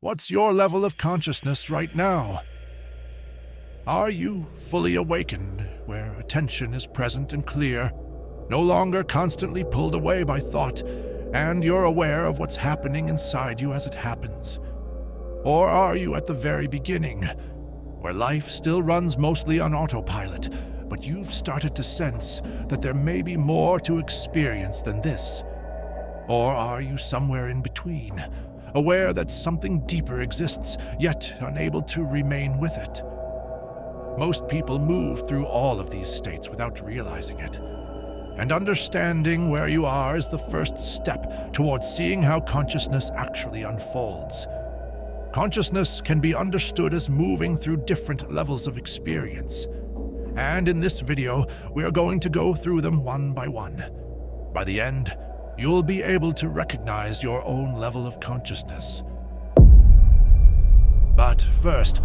What's your level of consciousness right now? Are you fully awakened, where attention is present and clear, no longer constantly pulled away by thought, and you're aware of what's happening inside you as it happens? Or are you at the very beginning, where life still runs mostly on autopilot, but you've started to sense that there may be more to experience than this? Or are you somewhere in between, aware that something deeper exists, yet unable to remain with it? Most people move through all of these states without realizing it. And understanding where you are is the first step towards seeing how consciousness actually unfolds. Consciousness can be understood as moving through different levels of experience. And in this video, we are going to go through them one by one. By the end, you'll be able to recognize your own level of consciousness. But first,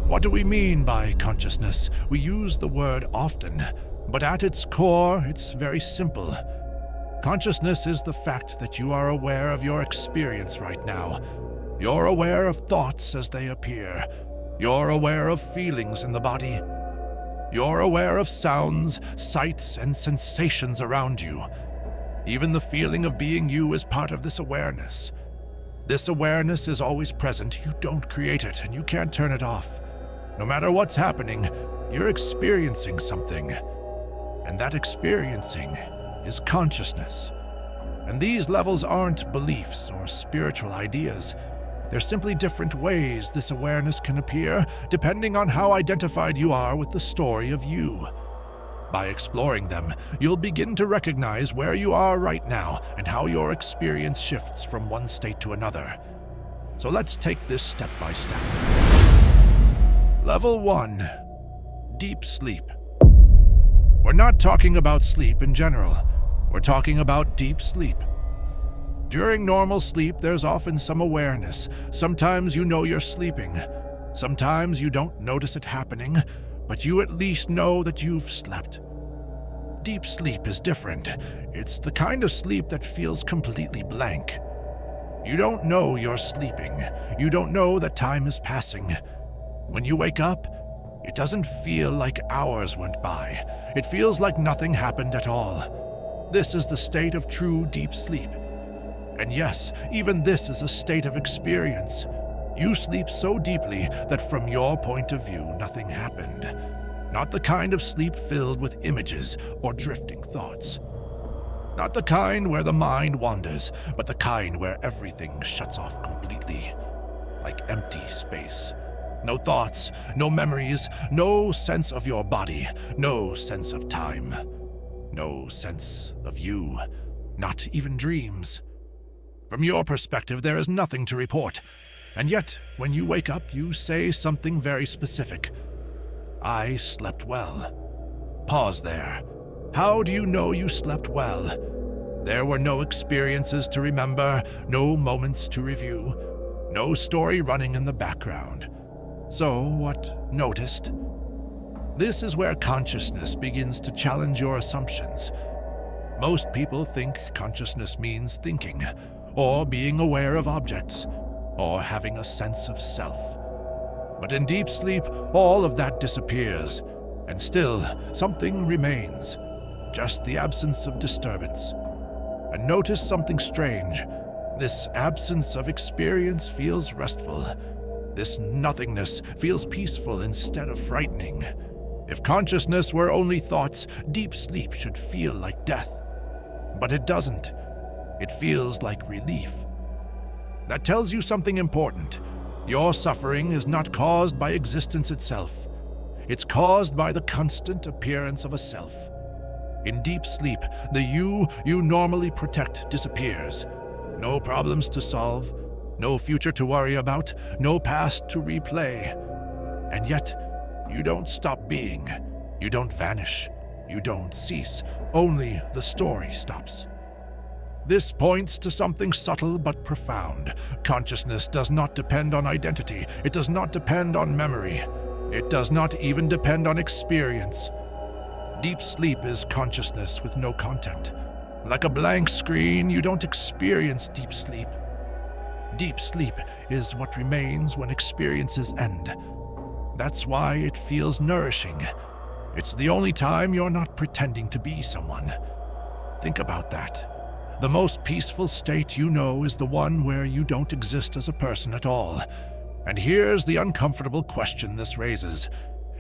what do we mean by consciousness? We use the word often, but at its core, it's very simple. Consciousness is the fact that you are aware of your experience right now. You're aware of thoughts as they appear. You're aware of feelings in the body. You're aware of sounds, sights, and sensations around you. Even the feeling of being you is part of this awareness. This awareness is always present. You don't create it, and you can't turn it off. No matter what's happening, you're experiencing something. And that experiencing is consciousness. And these levels aren't beliefs or spiritual ideas. They're simply different ways this awareness can appear, depending on how identified you are with the story of you. By exploring them, you'll begin to recognize where you are right now and how your experience shifts from one state to another. So let's take this step by step. Level 1. Deep sleep. We're not talking about sleep in general. We're talking about deep sleep. During normal sleep, there's often some awareness. Sometimes you know you're sleeping. Sometimes you don't notice it happening, but you at least know that you've slept. Deep sleep is different. It's the kind of sleep that feels completely blank. You don't know you're sleeping. You don't know that time is passing. When you wake up, it doesn't feel like hours went by. It feels like nothing happened at all. This is the state of true deep sleep. And yes, even this is a state of experience. You sleep so deeply that from your point of view, nothing happened. Not the kind of sleep filled with images or drifting thoughts. Not the kind where the mind wanders, but the kind where everything shuts off completely. Like empty space. No thoughts, no memories, no sense of your body, no sense of time. No sense of you, not even dreams. From your perspective, there is nothing to report. And yet, when you wake up, you say something very specific. I slept well. Pause there. How do you know you slept well? There were no experiences to remember, no moments to review, no story running in the background. So what noticed? This is where consciousness begins to challenge your assumptions. Most people think consciousness means thinking, or being aware of objects, or having a sense of self. But in deep sleep, all of that disappears, and still something remains, just the absence of disturbance. And notice something strange. This absence of experience feels restful. This nothingness feels peaceful instead of frightening. If consciousness were only thoughts, deep sleep should feel like death. But it doesn't. It feels like relief. That tells you something important. Your suffering is not caused by existence itself. It's caused by the constant appearance of a self. In deep sleep, the you normally protect disappears. No problems to solve, no future to worry about, no past to replay. And yet, you don't stop being. You don't vanish. You don't cease. Only the story stops. This points to something subtle but profound. Consciousness does not depend on identity. It does not depend on memory. It does not even depend on experience. Deep sleep is consciousness with no content. Like a blank screen, you don't experience deep sleep. Deep sleep is what remains when experiences end. That's why it feels nourishing. It's the only time you're not pretending to be someone. Think about that. The most peaceful state you know is the one where you don't exist as a person at all. And here's the uncomfortable question this raises.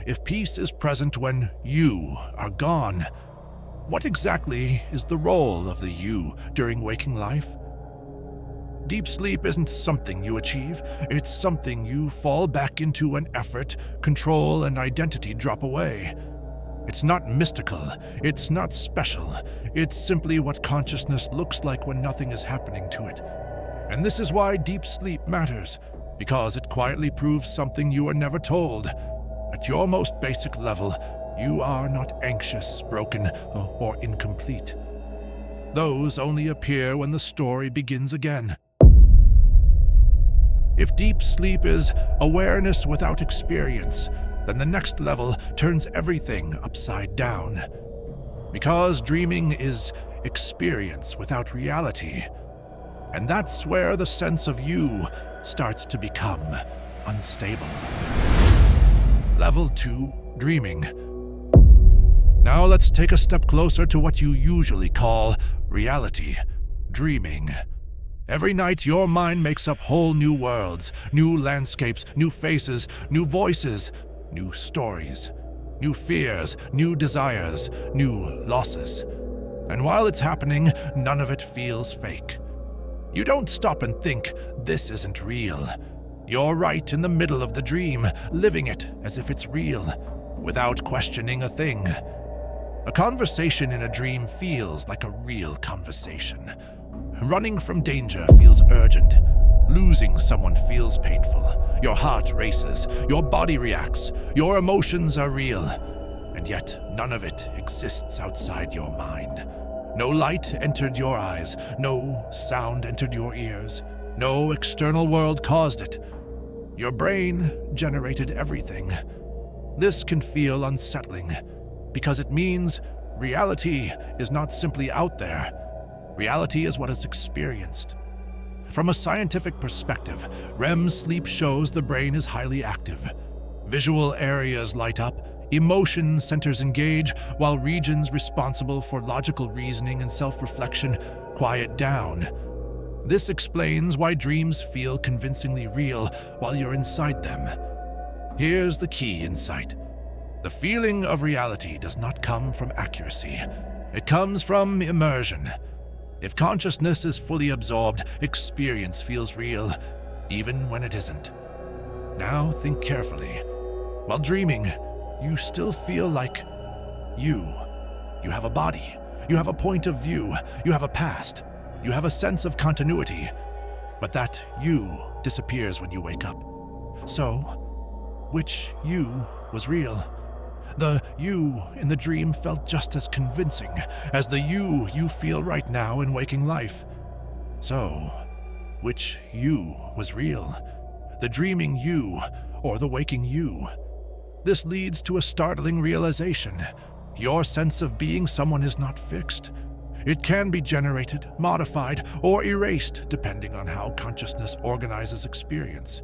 If peace is present when you are gone, what exactly is the role of the you during waking life? Deep sleep isn't something you achieve, it's something you fall back into when effort, control, and identity drop away. It's not mystical, it's not special, it's simply what consciousness looks like when nothing is happening to it. And this is why deep sleep matters, because it quietly proves something you were never told. At your most basic level, you are not anxious, broken, or incomplete. Those only appear when the story begins again. If deep sleep is awareness without experience, then the next level turns everything upside down. Because dreaming is experience without reality. And that's where the sense of you starts to become unstable. Level 2, dreaming. Now let's take a step closer to what you usually call reality, dreaming. Every night your mind makes up whole new worlds, new landscapes, new faces, new voices, new stories, new fears, new desires, new losses. And while it's happening, none of it feels fake. You don't stop and think, this isn't real. You're right in the middle of the dream, living it as if it's real, without questioning a thing. A conversation in a dream feels like a real conversation. Running from danger feels urgent. Losing someone feels painful. Your heart races, your body reacts, your emotions are real. And yet, none of it exists outside your mind. No light entered your eyes, no sound entered your ears, no external world caused it. Your brain generated everything. This can feel unsettling, because it means reality is not simply out there. Reality is what is experienced. From a scientific perspective, REM sleep shows the brain is highly active. Visual areas light up, emotion centers engage, while regions responsible for logical reasoning and self-reflection quiet down. This explains why dreams feel convincingly real while you're inside them. Here's the key insight. The feeling of reality does not come from accuracy. It comes from immersion. If consciousness is fully absorbed, experience feels real, even when it isn't. Now think carefully. While dreaming, you still feel like you. You have a body, you have a point of view, you have a past, you have a sense of continuity. But that you disappears when you wake up. So, which you was real? The you in the dream felt just as convincing as the you feel right now in waking life. So, which you was real? The dreaming you or the waking you? This leads to a startling realization. Your sense of being someone is not fixed. It can be generated, modified, or erased depending on how consciousness organizes experience.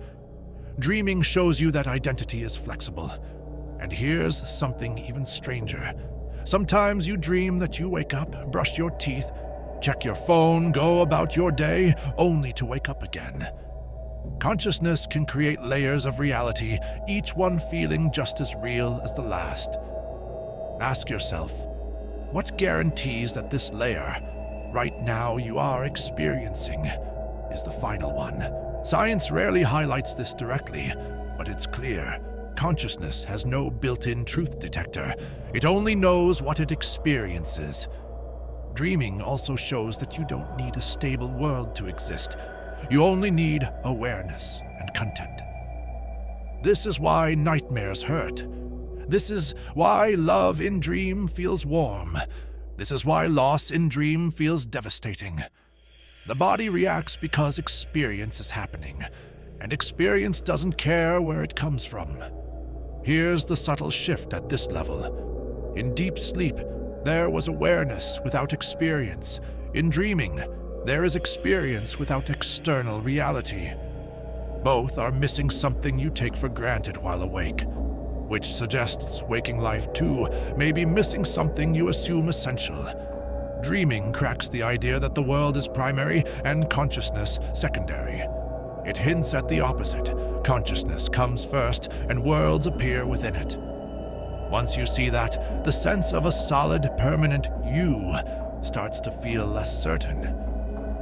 Dreaming shows you that identity is flexible. And here's something even stranger. Sometimes you dream that you wake up, brush your teeth, check your phone, go about your day, only to wake up again. Consciousness can create layers of reality, each one feeling just as real as the last. Ask yourself, what guarantees that this layer, right now you are experiencing, is the final one? Science rarely highlights this directly, but it's clear. Consciousness has no built-in truth detector. It only knows what it experiences. Dreaming also shows that you don't need a stable world to exist. You only need awareness and content. This is why nightmares hurt. This is why love in dream feels warm. This is why loss in dream feels devastating. The body reacts because experience is happening, and experience doesn't care where it comes from. Here's the subtle shift at this level. In deep sleep, there was awareness without experience. In dreaming, There is experience without external reality. Both are missing something you take for granted while awake, which suggests waking life too may be missing something you assume essential. Dreaming cracks the idea that the world is primary and consciousness secondary. It hints at the opposite. Consciousness comes first and worlds appear within it. Once you see that, the sense of a solid, permanent you starts to feel less certain.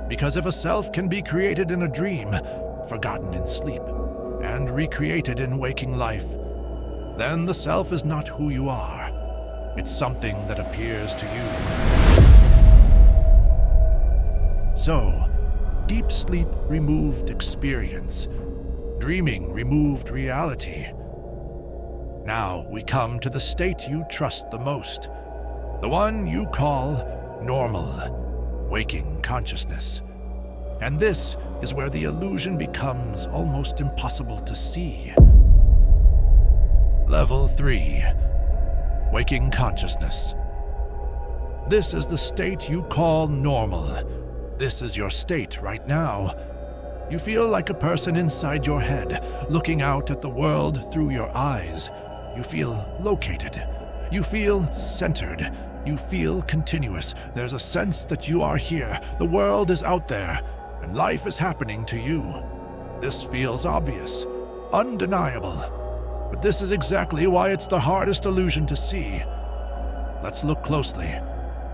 Because if a self can be created in a dream, forgotten in sleep, and recreated in waking life, then the self is not who you are. It's something that appears to you. So, deep sleep removed experience. Dreaming removed reality. Now we come to the state you trust the most. The one you call normal, waking consciousness. And this is where the illusion becomes almost impossible to see. Level 3. Waking consciousness. This is the state you call normal. This is your state right now. You feel like a person inside your head, looking out at the world through your eyes. You feel located. You feel centered. You feel continuous. There's a sense that you are here. The world is out there, and life is happening to you. This feels obvious, undeniable. But this is exactly why it's the hardest illusion to see. Let's look closely.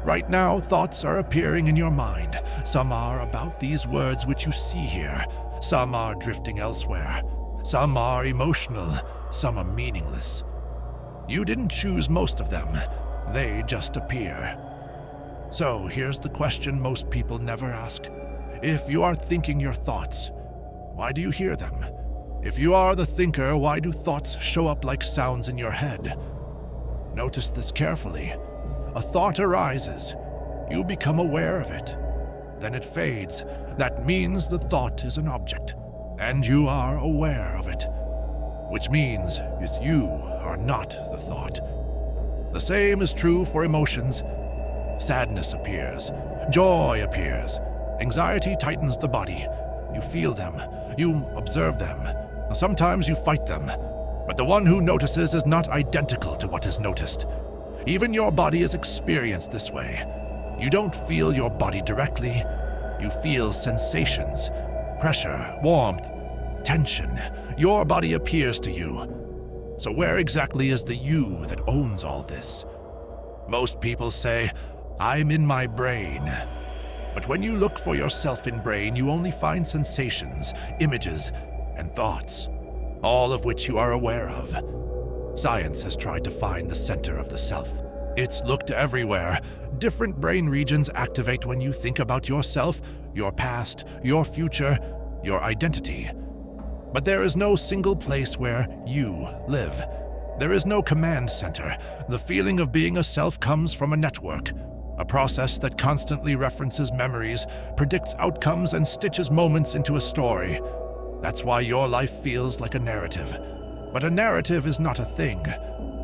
Right now, thoughts are appearing in your mind. Some are about these words which you see here. Some are drifting elsewhere. Some are emotional. Some are meaningless. You didn't choose most of them. They just appear. So here's the question most people never ask. If you are thinking your thoughts, why do you hear them? If you are the thinker, why do thoughts show up like sounds in your head? Notice this carefully. A thought arises. You become aware of it. Then it fades. That means the thought is an object, and you are aware of it. Which means you are not the thought. The same is true for emotions. Sadness appears. Joy appears. Anxiety tightens the body. You feel them. You observe them. Sometimes you fight them. But the one who notices is not identical to what is noticed. Even your body is experienced this way. You don't feel your body directly. You feel sensations. Pressure, warmth, tension. Your body appears to you. So where exactly is the you that owns all this? Most people say, I'm in my brain. But when you look for yourself in brain, you only find sensations, images, and thoughts, all of which you are aware of. Science has tried to find the center of the self. It's looked everywhere. Different brain regions activate when you think about yourself, your past, your future, your identity. But there is no single place where you live. There is no command center. The feeling of being a self comes from a network, a process that constantly references memories, predicts outcomes, and stitches moments into a story. That's why your life feels like a narrative. But a narrative is not a thing.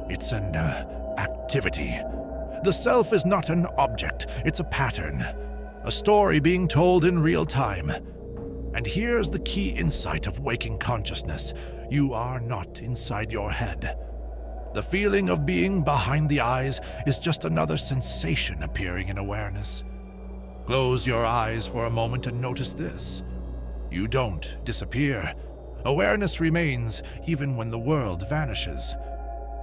It's an activity. The self is not an object. It's a pattern. A story being told in real time. And here's the key insight of waking consciousness. You are not inside your head. The feeling of being behind the eyes is just another sensation appearing in awareness. Close your eyes for a moment and notice this. You don't disappear. Awareness remains even when the world vanishes.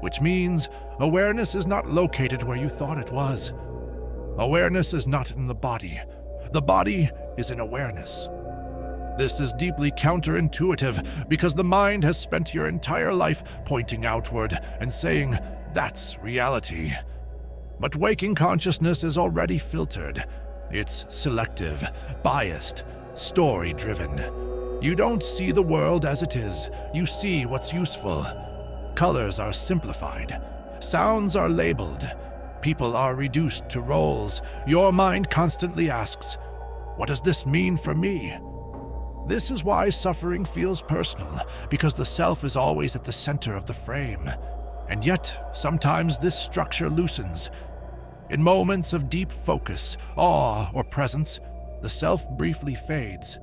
Which means awareness is not located where you thought it was. Awareness is not in the body. The body is in awareness. This is deeply counterintuitive because the mind has spent your entire life pointing outward and saying, that's reality. But waking consciousness is already filtered. It's selective, biased, story-driven. You don't see the world as it is. You see what's useful. Colors are simplified. Sounds are labeled. People are reduced to roles. Your mind constantly asks, what does this mean for me? This is why suffering feels personal, because the self is always at the center of the frame. And yet, sometimes this structure loosens. In moments of deep focus, awe, or presence, The self briefly fades.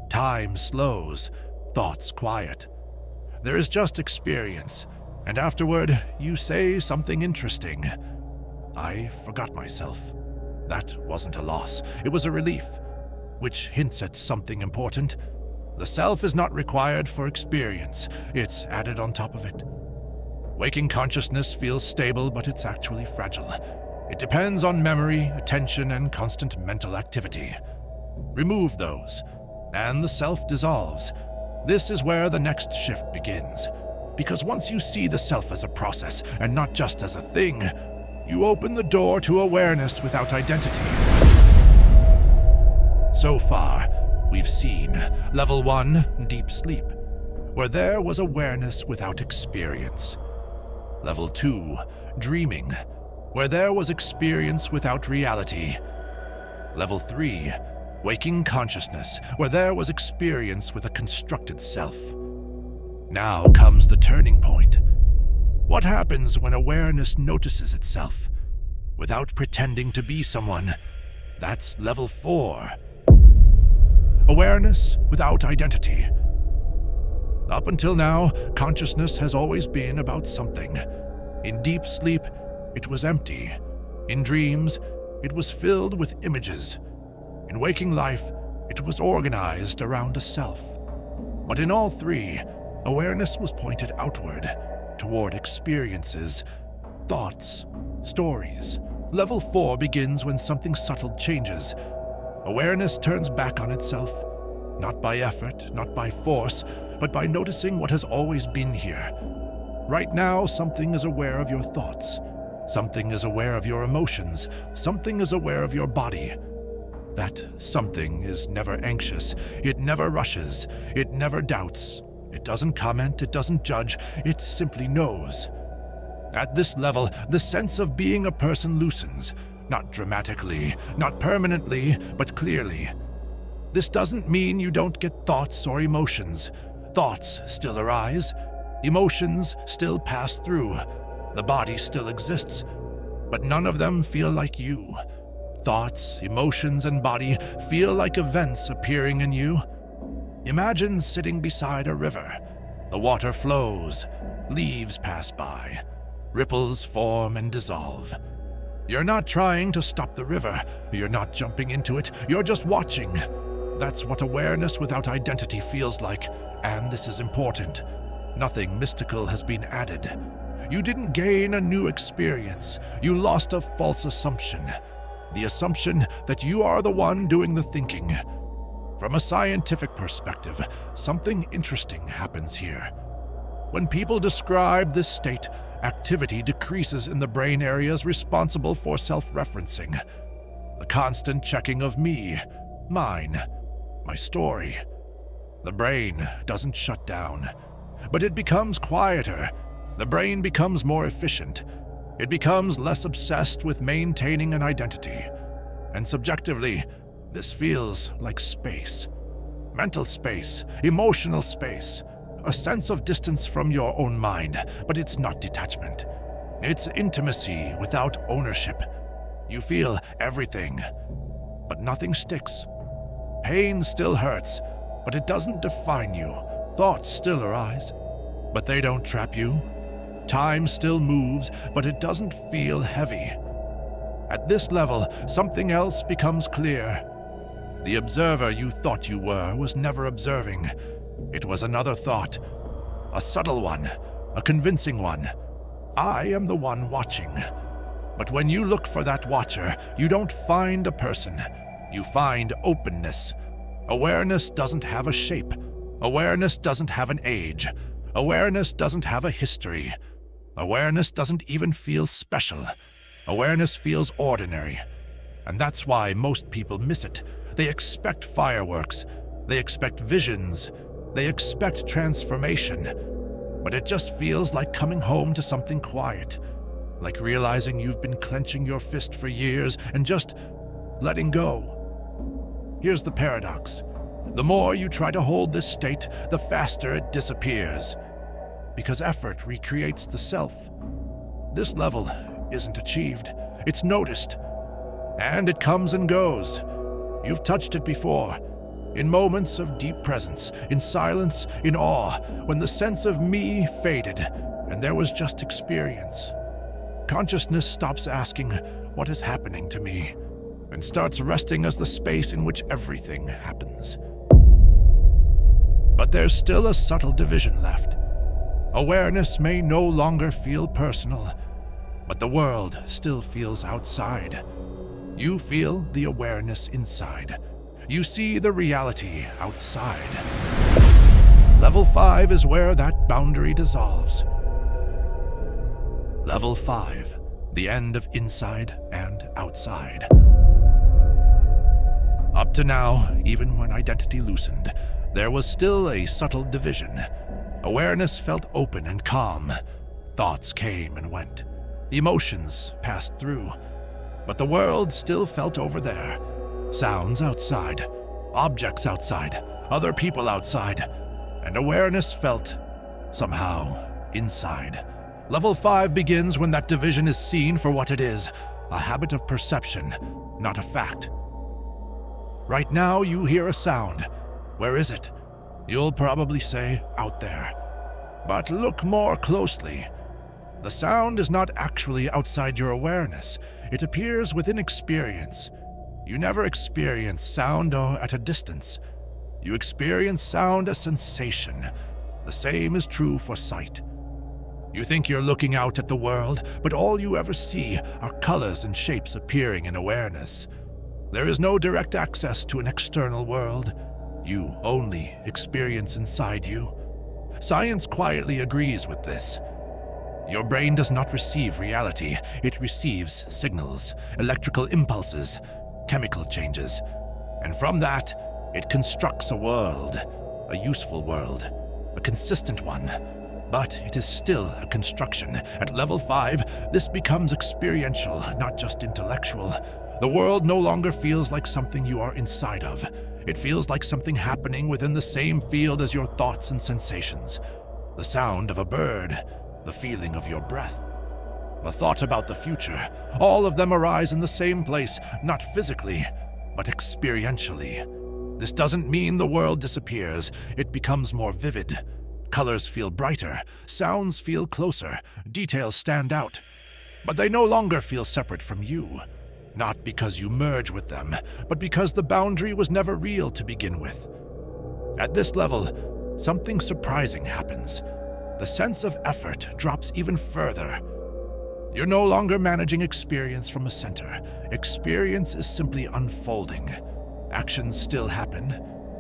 Time slows. Thoughts quiet. There is just experience, and afterward, you say something interesting. I forgot myself. That wasn't a loss. It was a relief, which hints at something important. The self is not required for experience. It's added on top of it. Waking consciousness feels stable, but it's actually fragile. It depends on memory, attention, and constant mental activity. Remove those, and the self dissolves. This is where the next shift begins. Because once you see the self as a process, and not just as a thing, you open the door to awareness without identity. So far, we've seen Level 1, Deep Sleep, where there was awareness without experience. Level 2, Dreaming, where there was experience without reality. Level 3, Waking Consciousness, where there was experience with a constructed self. Now comes the turning point. What happens when awareness notices itself without pretending to be someone? That's Level 4. Awareness without identity. Up until now, consciousness has always been about something. In deep sleep, it was empty. In dreams, it was filled with images. In waking life, it was organized around a self. But in all three, awareness was pointed outward, toward experiences, thoughts, stories. Level 4 begins when something subtle changes. Awareness turns back on itself, not by effort, not by force, but by noticing what has always been here. Right now, something is aware of your thoughts. Something is aware of your emotions. Something is aware of your body. That something is never anxious. It never rushes. It never doubts. It doesn't comment. It doesn't judge. It simply knows. At this level, the sense of being a person loosens. Not dramatically, not permanently, but clearly. This doesn't mean you don't get thoughts or emotions. Thoughts still arise. Emotions still pass through. The body still exists. But none of them feel like you. Thoughts, emotions, and body feel like events appearing in you. Imagine sitting beside a river. The water flows. Leaves pass by. Ripples form and dissolve. You're not trying to stop the river. You're not jumping into it. You're just watching. That's what awareness without identity feels like, and this is important. Nothing mystical has been added. You didn't gain a new experience. You lost a false assumption. The assumption that you are the one doing the thinking. From a scientific perspective, something interesting happens here. When people describe this state, activity decreases in the brain areas responsible for self-referencing. The constant checking of me, mine, my story. The brain doesn't shut down, but it becomes quieter. The brain becomes more efficient. It becomes less obsessed with maintaining an identity. And subjectively, this feels like space. Mental space, emotional space, a sense of distance from your own mind, but it's not detachment. It's intimacy without ownership. You feel everything, but nothing sticks. Pain still hurts, but it doesn't define you. Thoughts still arise, but they don't trap you. Time still moves, but it doesn't feel heavy. At this level, something else becomes clear. The observer you thought you were was never observing. It was another thought, a subtle one, a convincing one. I am the one watching. But when you look for that watcher, you don't find a person. You find openness. Awareness doesn't have a shape. Awareness doesn't have an age. Awareness doesn't have a history. Awareness doesn't even feel special. Awareness feels ordinary. And that's why most people miss it. They expect fireworks. They expect visions. They expect transformation. But it just feels like coming home to something quiet. Like realizing you've been clenching your fist for years and just letting go. Here's the paradox. The more you try to hold this state, the faster it disappears. Because effort recreates the self. This level isn't achieved. It's noticed. And it comes and goes. You've touched it before, in moments of deep presence, in silence, in awe, when the sense of me faded and there was just experience. Consciousness stops asking, "What is happening to me?" and starts resting as the space in which everything happens. But there's still a subtle division left. Awareness may no longer feel personal, but the world still feels outside. You feel the awareness inside. You see the reality outside. Level 5 is where that boundary dissolves. Level 5, the end of inside and outside. Up to now, even when identity loosened, there was still a subtle division. Awareness felt open and calm. Thoughts came and went. Emotions passed through. But the world still felt over there. Sounds outside, objects outside, other people outside, and awareness felt, somehow, inside. Level 5 begins when that division is seen for what it is, a habit of perception, not a fact. Right now you hear a sound. Where is it? You'll probably say, out there. But look more closely. The sound is not actually outside your awareness. It appears within experience. You never experience sound at a distance. You experience sound as sensation. The same is true for sight. You think you're looking out at the world, but all you ever see are colors and shapes appearing in awareness. There is no direct access to an external world. You only experience inside you. Science quietly agrees with this. Your brain does not receive reality. It receives signals, electrical impulses, chemical changes. And from that, it constructs a world, a useful world, a consistent one. But it is still a construction. At level 5, this becomes experiential, not just intellectual. The world no longer feels like something you are inside of. It feels like something happening within the same field as your thoughts and sensations. The sound of a bird, the feeling of your breath, the thought about the future, all of them arise in the same place, not physically, but experientially. This doesn't mean the world disappears. It becomes more vivid. Colors feel brighter, sounds feel closer, details stand out. But they no longer feel separate from you. Not because you merge with them, but because the boundary was never real to begin with. At this level, something surprising happens. The sense of effort drops even further. You're no longer managing experience from a center. Experience is simply unfolding. Actions still happen.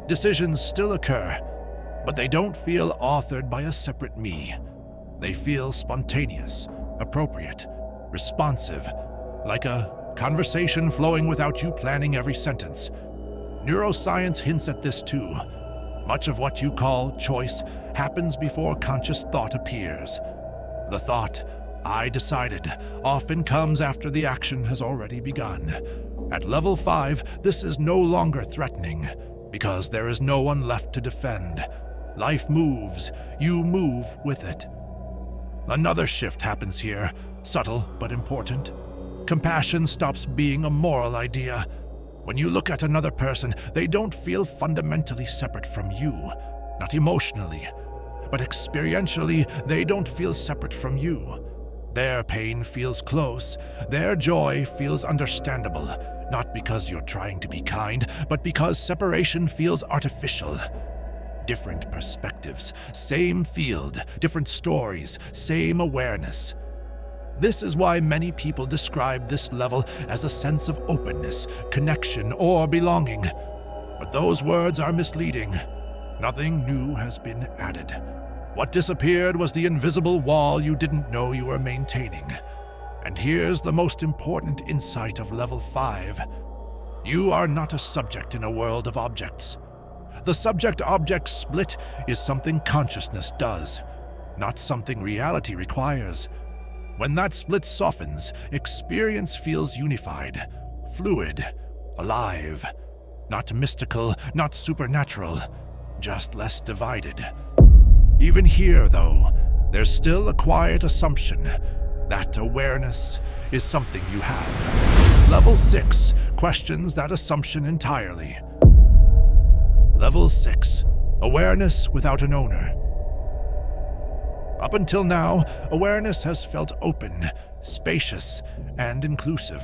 Decisions still occur. But they don't feel authored by a separate me. They feel spontaneous, appropriate, responsive, like a conversation flowing without you planning every sentence. Neuroscience hints at this too. Much of what you call choice happens before conscious thought appears. The thought, "I decided," often comes after the action has already begun. At level 5, this is no longer threatening, because there is no one left to defend. Life moves, you move with it. Another shift happens here, subtle but important. Compassion stops being a moral idea. When you look at another person, they don't feel fundamentally separate from you, not emotionally, but experientially, they don't feel separate from you. Their pain feels close, their joy feels understandable, not because you're trying to be kind, but because separation feels artificial. Different perspectives, same field, different stories, same awareness. This is why many people describe this level as a sense of openness, connection, or belonging. But those words are misleading. Nothing new has been added. What disappeared was the invisible wall you didn't know you were maintaining. And here's the most important insight of level 5. You are not a subject in a world of objects. The subject-object split is something consciousness does, not something reality requires. When that split softens, experience feels unified, fluid, alive. Not mystical, not supernatural, just less divided. Even here, though, there's still a quiet assumption that awareness is something you have. Level 6 questions that assumption entirely. Level 6. Awareness without an owner. Up until now, awareness has felt open, spacious, and inclusive.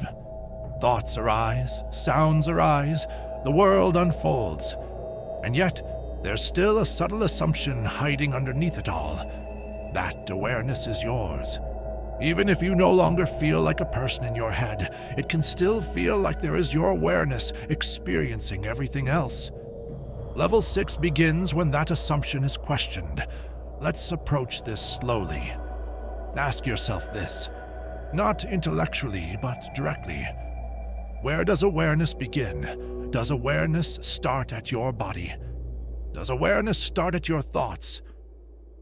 Thoughts arise, sounds arise, the world unfolds. And yet, there's still a subtle assumption hiding underneath it all. That awareness is yours. Even if you no longer feel like a person in your head, it can still feel like there is your awareness experiencing everything else. Level 6 begins when that assumption is questioned. Let's approach this slowly. Ask yourself this, not intellectually, but directly. Where does awareness begin? Does awareness start at your body? Does awareness start at your thoughts?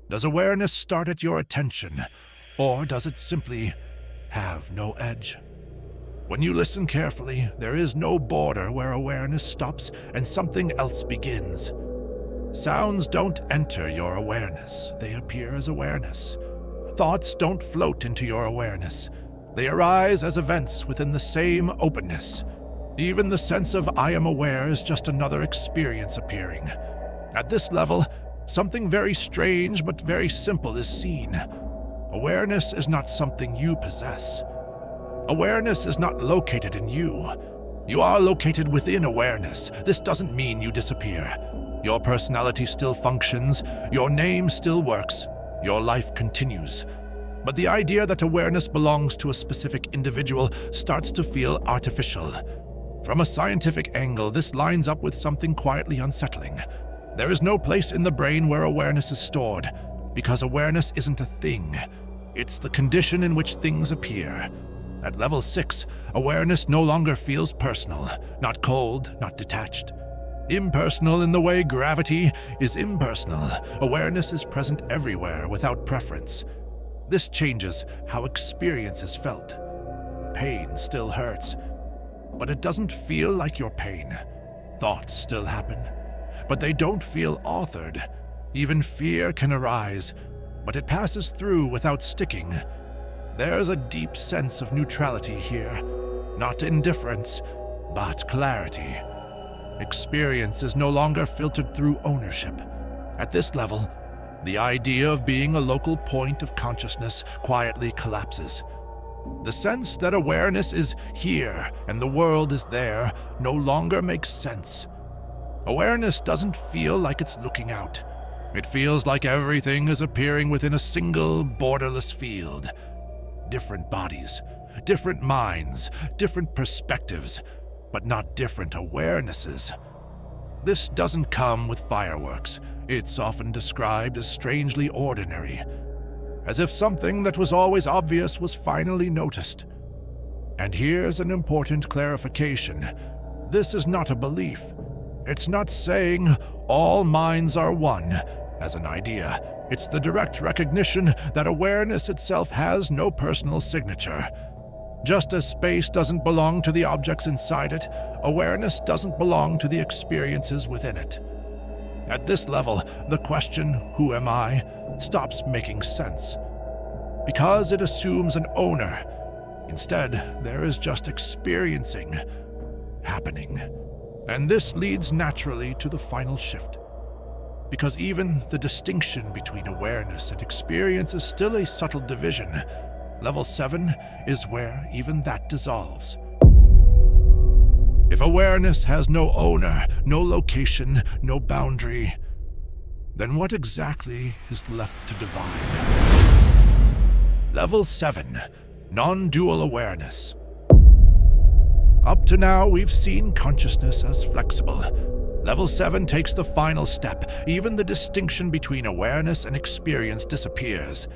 Does awareness start at your attention? Or does it simply have no edge? When you listen carefully, there is no border where awareness stops and something else begins. Sounds don't enter your awareness, they appear as awareness. Thoughts don't float into your awareness, they arise as events within the same openness. Even the sense of I am aware is just another experience appearing. At this level, something very strange but very simple is seen. Awareness is not something you possess. Awareness is not located in you. You are located within awareness. This doesn't mean you disappear. Your personality still functions, your name still works, your life continues. But the idea that awareness belongs to a specific individual starts to feel artificial. From a scientific angle, this lines up with something quietly unsettling. There is no place in the brain where awareness is stored, because awareness isn't a thing. It's the condition in which things appear. At level 6, awareness no longer feels personal, not cold, not detached. Impersonal in the way gravity is impersonal. Awareness is present everywhere without preference. This changes how experience is felt. Pain still hurts, but it doesn't feel like your pain. Thoughts still happen, but they don't feel authored. Even fear can arise, but it passes through without sticking. There's a deep sense of neutrality here, not indifference, but clarity. Experience is no longer filtered through ownership. At this level, the idea of being a local point of consciousness quietly collapses. The sense that awareness is here and the world is there no longer makes sense. Awareness doesn't feel like it's looking out. It feels like everything is appearing within a single, borderless field. Different bodies, different minds, different perspectives, but not different awarenesses. This doesn't come with fireworks. It's often described as strangely ordinary, as if something that was always obvious was finally noticed. And here's an important clarification. This is not a belief. It's not saying all minds are one as an idea. It's the direct recognition that awareness itself has no personal signature. Just as space doesn't belong to the objects inside it, awareness doesn't belong to the experiences within it. At this level, the question, who am I, stops making sense, because it assumes an owner. Instead, there is just experiencing, happening. And this leads naturally to the final shift. Because even the distinction between awareness and experience is still a subtle division. Level 7 is where even that dissolves. If awareness has no owner, no location, no boundary, then what exactly is left to divide? Level 7, non-dual awareness. Up to now, we've seen consciousness as flexible. Level 7 takes the final step. Even the distinction between awareness and experience disappears.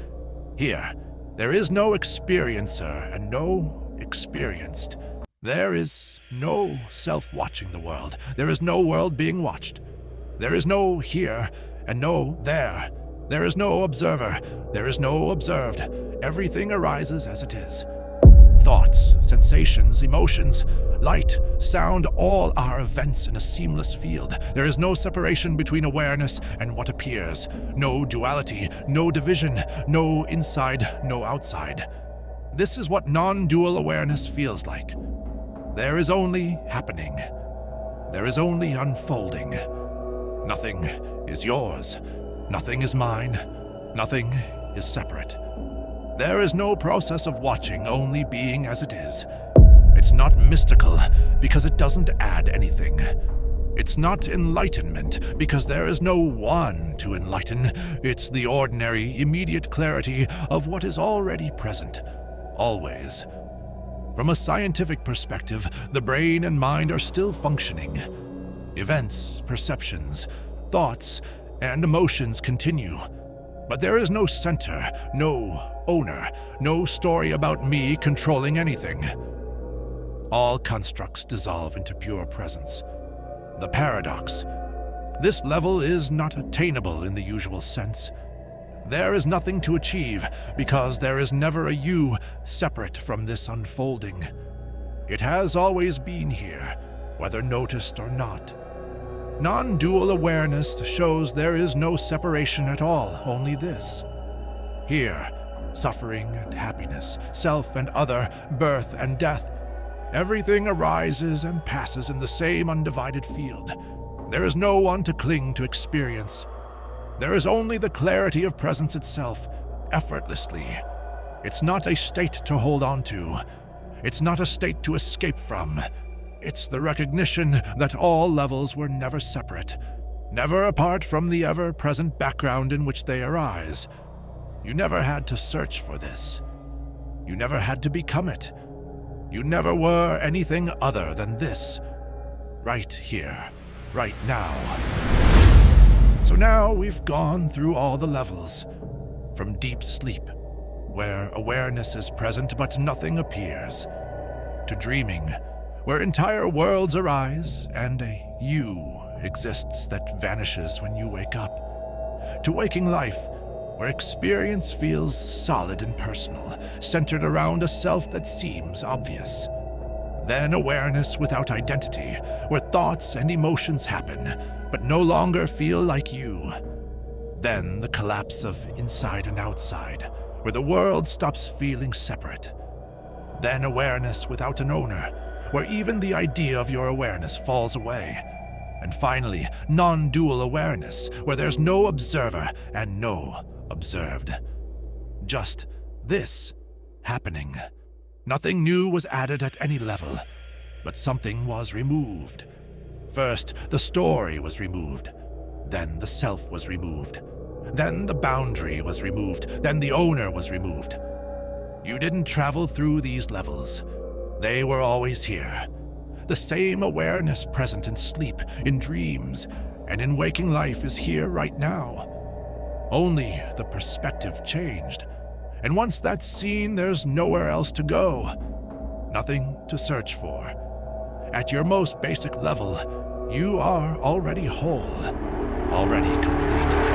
Here, there is no experiencer and no experienced. There is no self watching the world. There is no world being watched. There is no here and no there. There is no observer. There is no observed. Everything arises as it is. Thoughts, sensations, emotions, light, sound, all are events in a seamless field. There is no separation between awareness and what appears. No duality, no division, no inside, no outside. This is what non-dual awareness feels like. There is only happening. There is only unfolding. Nothing is yours. Nothing is mine. Nothing is separate. There is no process of watching, only being as it is. It's not mystical because it doesn't add anything. It's not enlightenment because there is no one to enlighten. It's the ordinary, immediate clarity of what is already present, always. From a scientific perspective, the brain and mind are still functioning. Events, perceptions, thoughts, and emotions continue. But there is no center, no owner, no story about me controlling anything. All constructs dissolve into pure presence. The paradox. This level is not attainable in the usual sense. There is nothing to achieve because there is never a you separate from this unfolding. It has always been here, whether noticed or not. Non-dual awareness shows there is no separation at all, only this. Here, suffering and happiness, self and other, birth and death, everything arises and passes in the same undivided field. There is no one to cling to experience. There is only the clarity of presence itself, effortlessly. It's not a state to hold on to. It's not a state to escape from. It's the recognition that all levels were never separate, never apart from the ever-present background in which they arise. You never had to search for this. You never had to become it. You never were anything other than this, right here, right now. So now we've gone through all the levels, from deep sleep, where awareness is present but nothing appears, to dreaming, where entire worlds arise and a you exists that vanishes when you wake up, to waking life, where experience feels solid and personal, centered around a self that seems obvious. Then awareness without identity, where thoughts and emotions happen, but no longer feel like you. Then the collapse of inside and outside, where the world stops feeling separate. Then awareness without an owner, where even the idea of your awareness falls away. And finally, non-dual awareness, where there's no observer and no observed. Just this happening. Nothing new was added at any level, but something was removed. First, the story was removed. Then the self was removed. Then the boundary was removed. Then the owner was removed. You didn't travel through these levels. They were always here. The same awareness present in sleep, in dreams, and in waking life is here right now. Only the perspective changed. And once that's seen, there's nowhere else to go. Nothing to search for. At your most basic level, you are already whole, already complete.